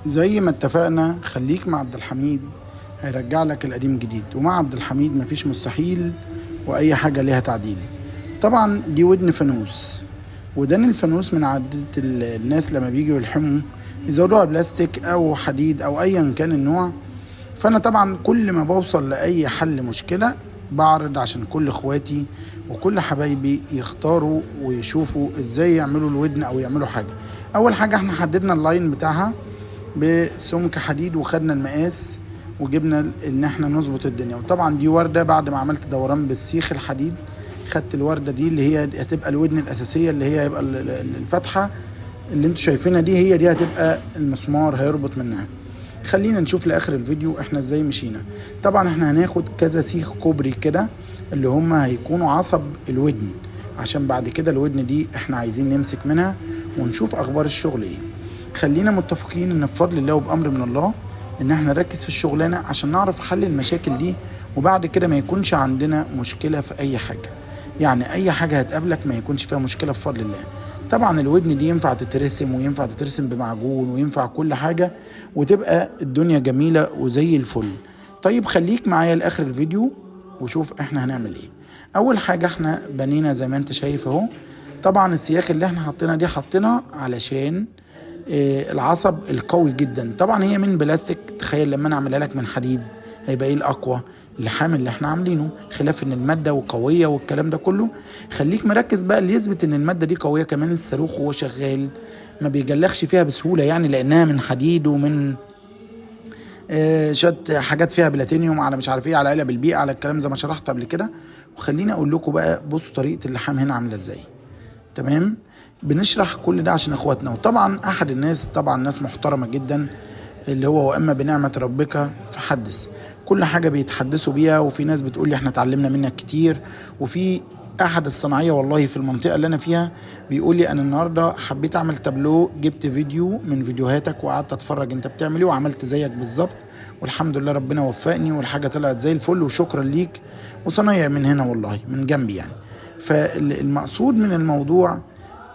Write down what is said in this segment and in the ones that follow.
زي ما اتفقنا خليك مع عبد الحميد، هيرجع لك القديم جديد، ومع عبد الحميد مفيش مستحيل واي حاجة ليها تعديل. طبعا دي ودن فانوس، ودان الفانوس من عادة الناس لما بيجوا يلحموا يزودوها بلاستيك او حديد او ايا كان النوع. فانا طبعا كل ما بوصل لاي حل مشكلة بعرض عشان كل اخواتي وكل حبايبي يختاروا ويشوفوا ازاي يعملوا الودن او يعملوا حاجة. اول حاجة احنا حددنا اللاين بتاعها بسمك حديد وخدنا المقاس وجبنا ان احنا نظبط الدنيا. وطبعا دي وردة بعد ما عملت دوران بالسيخ الحديد، خدت الوردة دي اللي هي هتبقى الودن الاساسية اللي هي هيبقى الفتحة اللي انتوا شايفينها دي، هي دي هتبقى المسمار هيربط منها. خلينا نشوف لاخر الفيديو احنا ازاي مشينا. طبعا احنا هناخد كذا سيخ كوبري كده اللي هم هيكونوا عصب الودن، عشان بعد كده الودن دي احنا عايزين نمسك منها ونشوف اخبار الشغل ايه. خلينا متفقين ان بفضل الله وبامر من الله ان احنا نركز في الشغلانه عشان نعرف حل المشاكل دي، وبعد كده ما يكونش عندنا مشكله في اي حاجه. يعني اي حاجه هتقابلك ما يكونش فيها مشكله بفضل الله. طبعا الودن دي ينفع تترسم وينفع تترسم بمعجون وينفع كل حاجه، وتبقى الدنيا جميله وزي الفل. طيب خليك معايا لاخر الفيديو وشوف احنا هنعمل ايه. اول حاجه احنا بنينا زي ما انت شايف اهو. طبعا السياخ اللي احنا حطينا دي حطينا علشان العصب القوي جدا. طبعا هي من بلاستيك، تخيل لما انا اعملها لك من حديد هيبقى ايه الاقوى اللحام اللي احنا عاملينه، خلاف ان الماده وقويه والكلام ده كله. خليك مركز بقى اللي يثبت ان الماده دي قويه كمان الصاروخ وهو شغال ما بيجلخش فيها بسهوله، يعني لانها من حديد ومن شويه حاجات فيها بلاتينيوم على مش عارف ايه على علب البيئه على الكلام زي ما شرحت قبل كده. وخليني اقول لكم بقى بصوا طريقه اللحام هنا عامله ازاي. تمام، بنشرح كل ده عشان اخواتنا. وطبعا احد الناس طبعا ناس محترمه جدا اللي هو واما بنعمه ربك فحدث، كل حاجه بيتحدثوا بيها. وفي ناس بتقول لي احنا اتعلمنا منك كتير. وفي احد الصناعيه والله في المنطقه اللي انا فيها بيقول لي انا النهارده حبيت اعمل تابلو، جبت فيديو من فيديوهاتك وقعدت اتفرج انت بتعمل ايه وعملت زيك بالظبط، والحمد لله ربنا وفقني والحاجه طلعت زي الفل وشكرا ليك. وصنايع من هنا والله من جنبي يعني. فالمقصود من الموضوع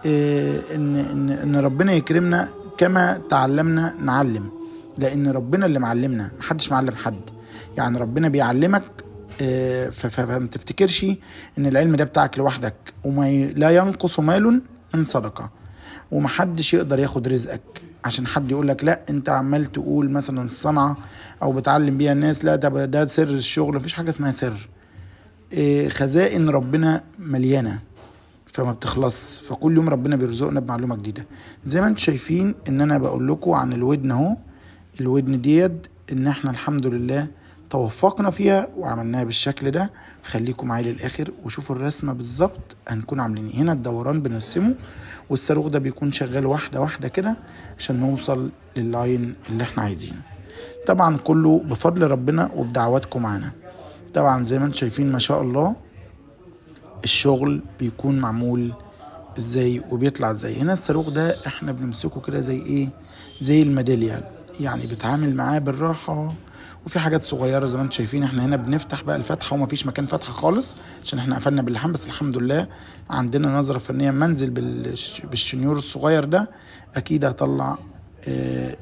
ان ربنا يكرمنا كما تعلمنا نعلم، لان ربنا اللي معلمنا، محدش معلم حد. يعني ربنا بيعلمك فما تفتكرش ان العلم ده بتاعك لوحدك، لا ينقص مال من صدقه، ومحدش يقدر ياخد رزقك عشان حد يقول لك لا انت عمال تقول مثلا الصنعه او بتعلم بيها الناس، لا ده سر الشغل. مفيش حاجه اسمها سر. خزائن ربنا مليانه فما بتخلص، فكل يوم ربنا بيرزقنا بمعلومه جديده. زي ما انتم شايفين ان انا بقول لكم عن الودن اهو. الودن ديت ان احنا الحمد لله توفقنا فيها وعملناها بالشكل ده. خليكم معايا للاخر وشوفوا الرسمه بالظبط هنكون عاملين هنا. الدوران بنرسمه والصاروخ ده بيكون شغال واحده واحده كده عشان نوصل لللاين اللي احنا عايزينه. طبعا كله بفضل ربنا وبدعواتكم معانا. طبعا زي ما انتم شايفين ما شاء الله الشغل بيكون معمول ازاي وبيطلع ازاي. هنا الصاروخ ده احنا بنمسكه كده زي ايه، زي الميدالية، يعني بتعامل معاه بالراحة. وفي حاجات صغيرة زي ما انتم شايفين. احنا هنا بنفتح بقى الفتحة ومفيش مكان فتحة خالص عشان احنا قفلنا باللحام، بس الحمد لله عندنا نظرة فنية. منزل بالشنيور الصغير ده اكيد هطلع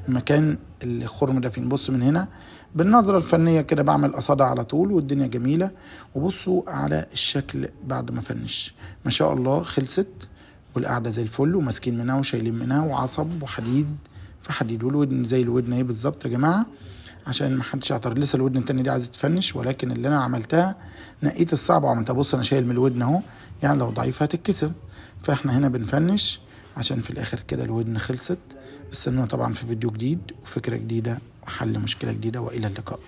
مكان الخرم ده فين. بص من هنا بالنظرة الفنية كده بعمل قصادة على طول والدنيا جميلة. وبصوا على الشكل بعد ما فنش ما شاء الله خلصت والقعدة زي الفل، وماسكين منها وشايلين منها وعصب وحديد في حديد. والودن زي الودن اهي بالظبط يا جماعة عشان ما حدش يعترض. لسه الودن التانية دي عايزة تفنش، ولكن اللي انا عملتها نقيت الصعب وعملتها. بص انا شايل من الودن اهو، يعني لو ضعيفة هتتكسر. فاحنا هنا بنفنش عشان في الاخر كده الودن خلصت. استنونا طبعا في فيديو جديد وفكرة جديدة وحل مشكلة جديدة، والى اللقاء.